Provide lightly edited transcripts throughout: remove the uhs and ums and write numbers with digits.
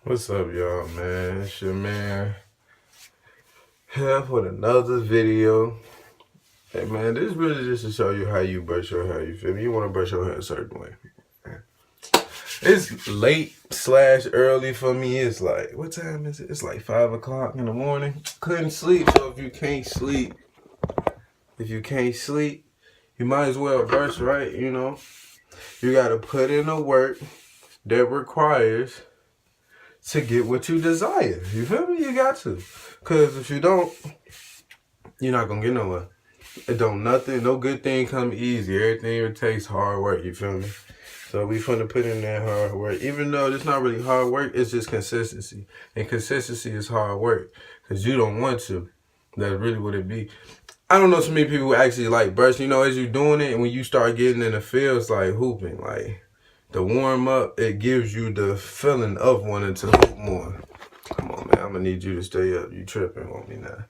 What's up, y'all, man? It's your man here with another video. Hey, man, this is really just to show you how you brush your hair. You feel me? You want to brush your hair a certain way. It's late slash early for me. It's like, what time is it? It's like 5 o'clock in the morning. Couldn't sleep, so if you can't sleep, you might as well brush right, you know? You got to put in the work that requires to get what you desire. You feel me? You got to. Because if you don't, you're not going to get nowhere. No good thing come easy. Everything takes hard work, you feel me? So we finna put in that hard work. Even though it's not really hard work, it's just consistency. And consistency is hard work. Because you don't want to. That's really what it be. I don't know so many people who actually like brush. You know, as you doing it, and when you start getting in the field, it's like hooping. Like, the warm up, it gives you the feeling of wanting to hoop more. Come on, man. I'm gonna need you to stay up. You tripping on me now.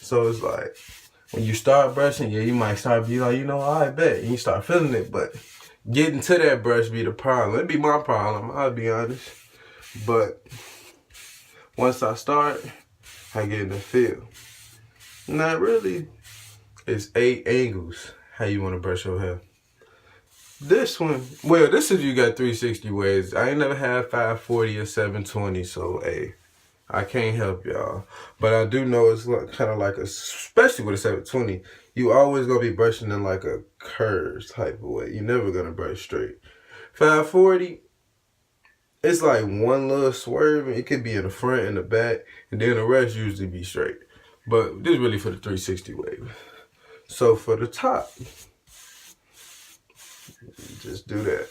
So it's like, when you start brushing, yeah, you might start be like, I bet. And you start feeling it, but getting to that brush be the problem. It'd be my problem, I'll be honest. But once I start, I get in the feel. Not really. It's 8 angles how you want to brush your hair. This one, well, this is you got 360 ways. I ain't never had 540 or 720, so hey, I can't help y'all. But I do know it's kind of like especially with a 720, you always going to be brushing in like a curve type of way. You're never going to brush straight. 540, it's like one little swerve. It could be in the front and the back, and then the rest usually be straight. But this is really for the 360 wave. So for the top, you just do that.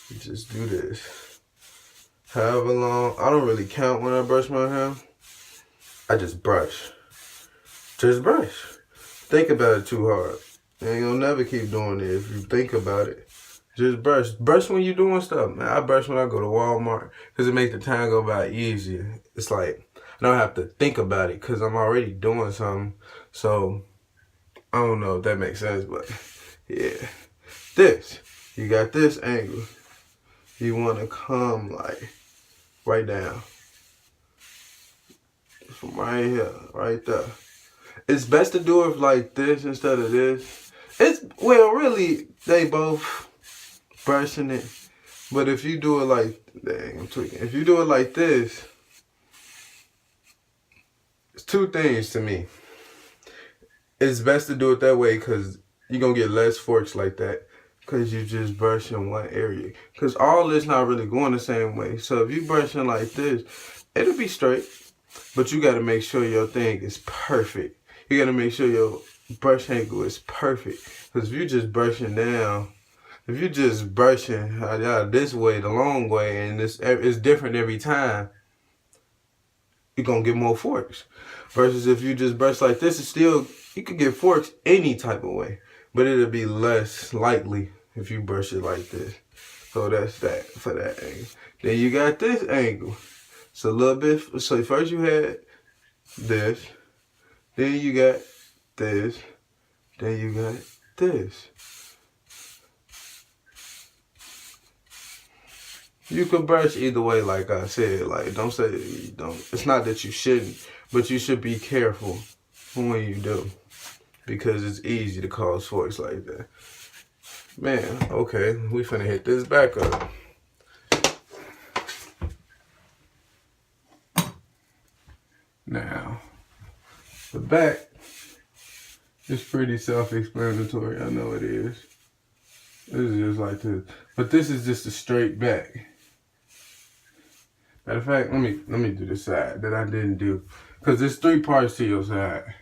You just do this. However long, I don't really count when I brush my hair. I just brush. Just brush. Think about it too hard. And you'll never keep doing it if you think about it. Just brush. Brush when you're doing stuff, man. I brush when I go to Walmart because it makes the time go by easier. It's like I don't have to think about it because I'm already doing something. So, I don't know if that makes sense, but yeah. This. You got this angle. You want to come like right down. From right here, right there. It's best to do it like this instead of this. Well, really, they both brushing it. But if you do it like, dang, I'm tweaking. If you do it like this, it's two things to me. It's best to do it that way because you're going to get less forks like that because you just brush in one area. Because all this not really going the same way. So if you brushing like this, it'll be straight. But you got to make sure your thing is perfect. You got to make sure your brush angle is perfect. Because if you just brushing down, if you just brushing this way, the long way, and it's different every time, you're going to get more forks. Versus if you just brush like this, it's still, you could get forks any type of way. But it'll be less likely if you brush it like this. So that's that for that angle. Then you got this angle. So a little bit, so first you had this, then you got this, then you got this. You can brush either way, like I said. Like, don't say you don't. It's not that you shouldn't, but you should be careful when you do. Because it's easy to cause forks like that. Man, okay, we finna hit this back up. Now, the back is pretty self-explanatory. I know it is. This is just like this. But this is just a straight back. Matter of fact, let me do the side that I didn't do. Because there's 3 parts to your side.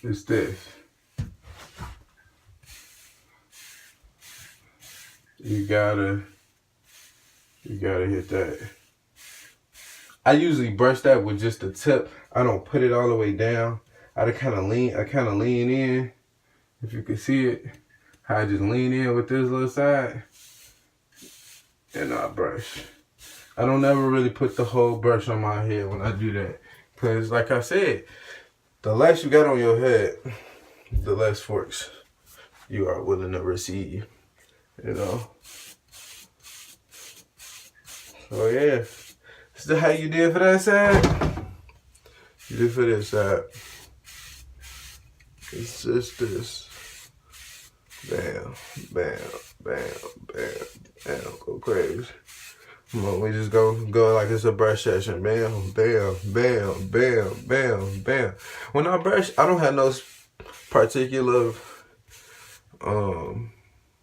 It's this. You gotta hit that. I usually brush that with just the tip. I don't put it all the way down. I kind of lean in. If you can see it, how I just lean in with this little side, and I brush. I don't ever really put the whole brush on my head when I do that, cause like I said, the less you got on your head, the less forks you are willing to receive. You know. So yeah. So how you did for that side? You did for this side. It's just this. Bam, bam, bam, bam, bam. Go crazy. Come on, we just go like it's a brush session. Bam, bam, bam, bam, bam, bam. When I brush, I don't have no particular,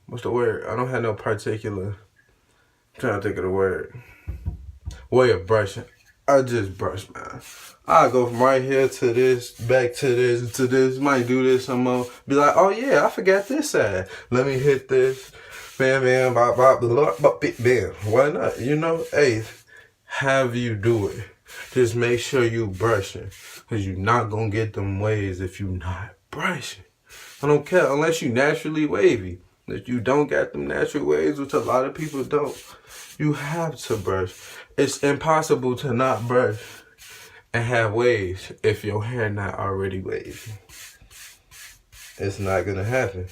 what's the word? I don't have no particular, I'm trying to think of the word, way of brushing. I just brush, man. I go from right here to this, back to this, to this. Might do this some more. Be like, oh yeah, I forgot this side. Let me hit this. Bam, bam, bop, bop, bop, bop, bam. Why not? You know, hey, have you do it. Just make sure you brushing. Because you're not going to get them waves if you not brushing. I don't care unless you naturally wavy. If you don't got them natural waves, which a lot of people don't, you have to brush. It's impossible to not brush and have waves if your hair not already wavy. It's not gonna happen.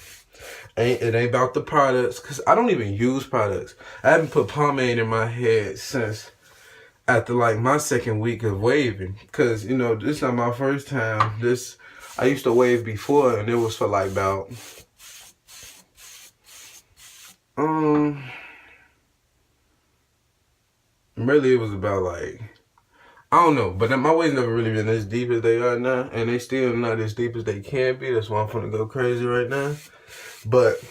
It ain't about the products, cause I don't even use products. I haven't put pomade in my head since after like my second week of waving. Cause you know, this is not my first time. I used to wave before and it was for like about really it was about like, I don't know, but my waves never really been as deep as they are now, and they still not as deep as they can be. That's why I'm finna go crazy right now. But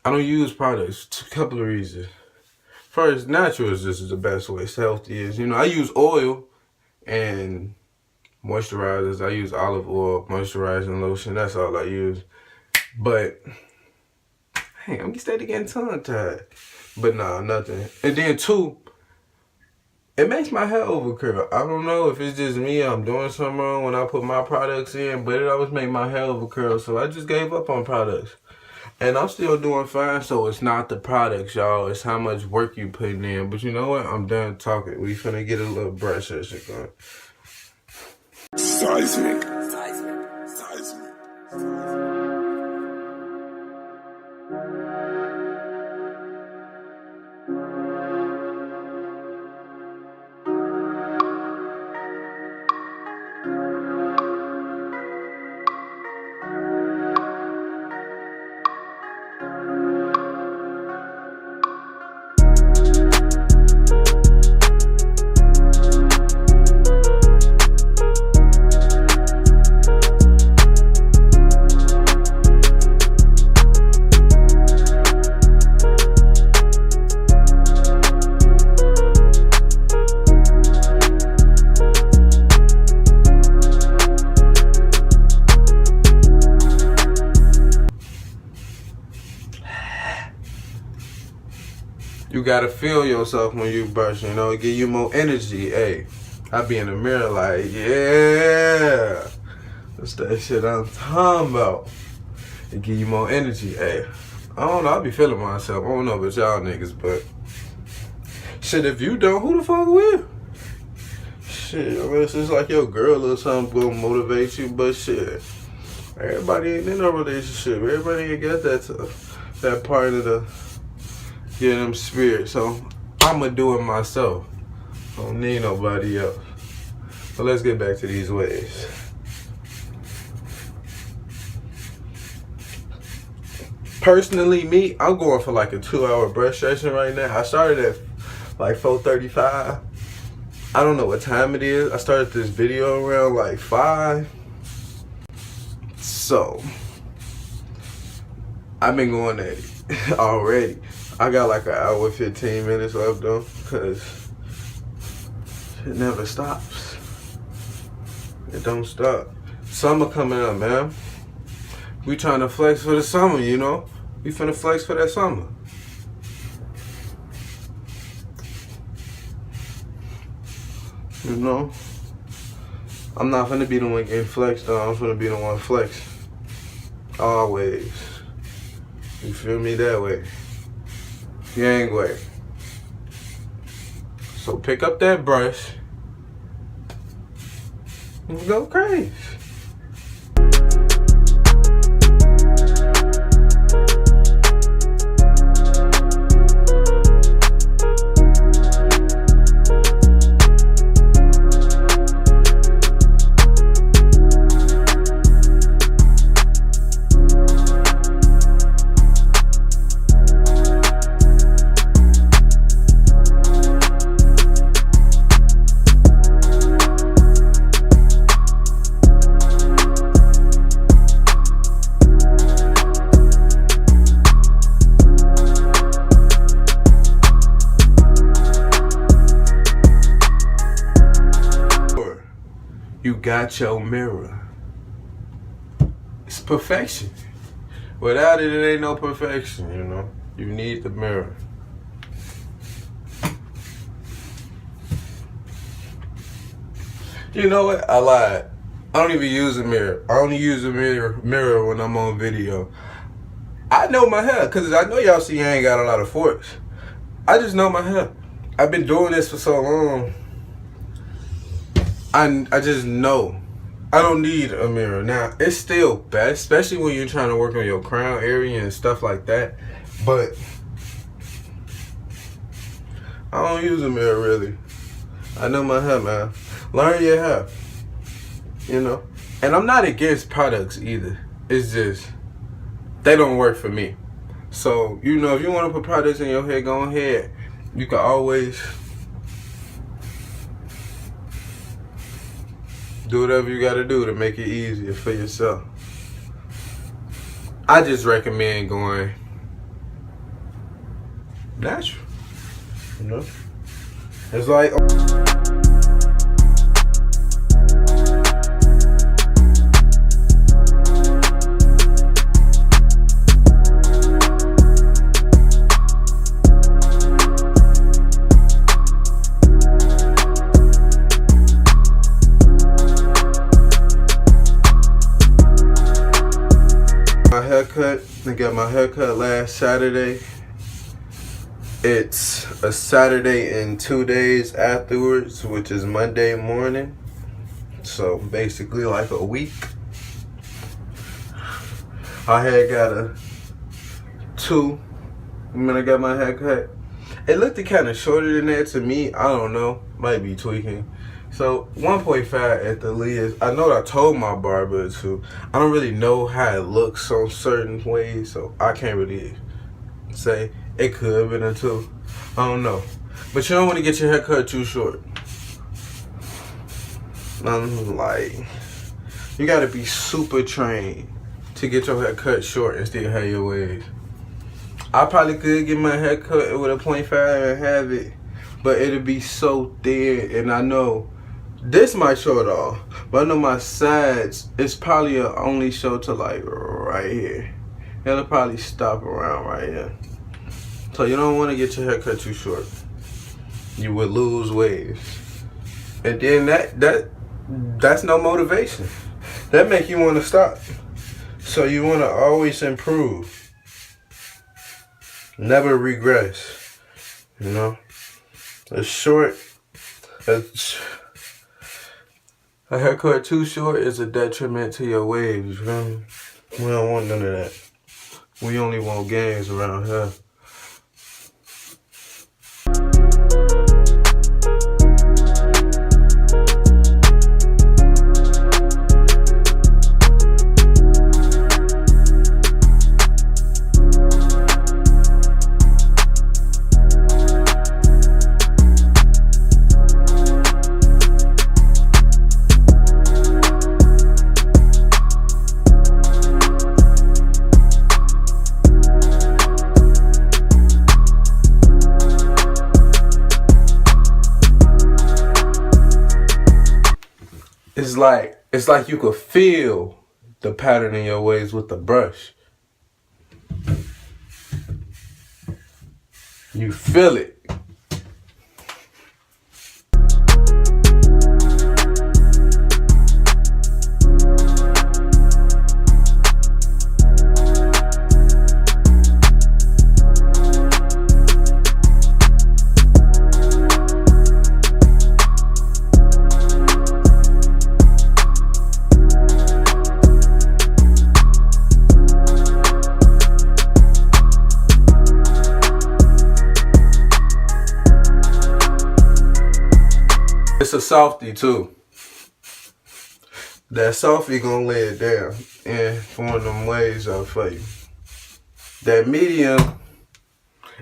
I don't use products. A couple of reasons. First, natural is just the best way. It's healthy. You know, I use oil and moisturizers. I use olive oil, moisturizing lotion. That's all I use. But hey, I'm steady getting tongue tied. But nah, nothing. And then two, it makes my hair overcurl. I don't know if it's just me, I'm doing something wrong when I put my products in, but it always make my hair overcurl. So I just gave up on products. And I'm still doing fine, so it's not the products, y'all. It's how much work you putting in. But you know what? I'm done talking. We finna get a little brush session going. Seismic. You gotta feel yourself when you brush, you know, give you more energy. Hey, I be in the mirror like, yeah, that's that shit I'm talking about. It give you more energy. Hey, I don't know, I be feeling myself. I don't know about y'all niggas, but shit, if you don't, who the fuck will? Shit, I mean, it's just like your girl or something gonna motivate you, but shit, everybody ain't in a relationship. Everybody ain't got that part of the them spirit, so I'ma do it myself. I don't need nobody else. So let's get back to these waves. Personally, me, I'm going for like a 2-hour brush session right now. I started at like 4:35. I don't know what time it is. I started this video around like 5. So I've been going at it already. I got like an hour 15 minutes left though, cause it never stops. It don't stop. Summer coming up, man. We trying to flex for the summer, you know? We finna flex for that summer. You know? I'm not finna be the one getting flexed though. I'm finna be the one flexed. Always. You feel me that way? Yang way. So pick up that brush and go crazy. You got your mirror. It's perfection. Without it, it ain't no perfection, you know. You need the mirror. You know what? I lied. I don't even use a mirror. I only use a mirror when I'm on video. I know my hair, because I know y'all see I ain't got a lot of forks. I just know my hair. I've been doing this for so long. I just know. I don't need a mirror. Now, it's still best, especially when you're trying to work on your crown area and stuff like that. But I don't use a mirror, really. I know my hair, man. Learn your hair. You know? And I'm not against products either. It's just, they don't work for me. So, you know, if you want to put products in your hair, go ahead. You can always do whatever you got to do to make it easier for yourself. I just recommend going natural. You know? It's like... I got my haircut last Saturday. It's a Saturday and 2 days afterwards, which is Monday morning. So basically like a week. I had got a 2 when I got my haircut. It looked kind of shorter than that to me. I don't know. Might be tweaking. So 1.5 at the least. I know I told my barber to. I don't really know how it looks on certain ways, so I can't really say. It could have been a 2. I don't know. But you don't want to get your hair cut too short. I'm like, you got to be super trained to get your hair cut short and still have your waves. I probably could get my hair cut with a 0.5 and have it, but it'll be so thin. And I know this might show it off, but I know my sides, it's probably only show to like right here. It'll probably stop around right here. So you don't want to get your hair cut too short. You would lose waves. And then that's no motivation. That make you want to stop. So you want to always improve. Never regress. You know? A haircut too short is a detriment to your waves, you feel me? We don't want none of that. We only want gains around here. It's like you could feel the pattern in your waves with the brush. You feel it. It's a softie too. That softie gonna lay it down and form them waves out for you. That medium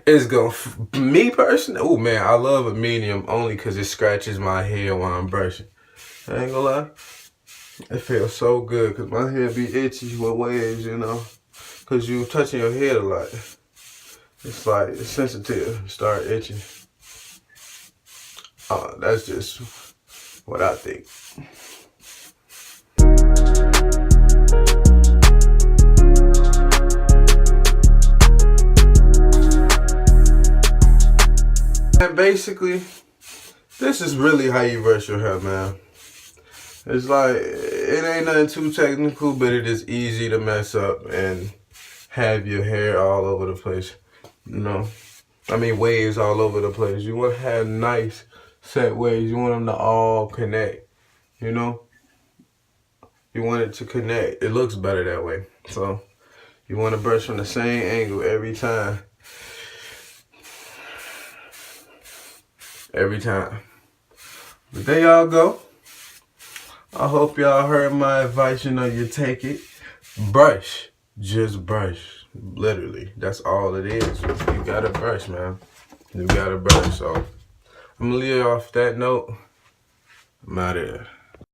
is gonna, me personally, oh man, I love a medium only because it scratches my hair while I'm brushing. I ain't gonna lie. It feels so good because my hair be itchy with waves, you know, because you touching your head a lot. It's like, it's sensitive, start itching. That's just what I think. And basically, this is really how you brush your hair, man. It's like, it ain't nothing too technical, but it is easy to mess up and have your hair all over the place, you know. I mean, waves all over the place. You want to have nice set waves. You want them to all connect, you know. You want it to connect. It looks better that way. So you want to brush from the same angle every time. Every time. But there y'all go. I hope y'all heard my advice. You know, you take it. Brush. Just brush. Literally. That's all it is. You gotta brush, man. You gotta brush. So I'm gonna leave off that note. I'm out of here.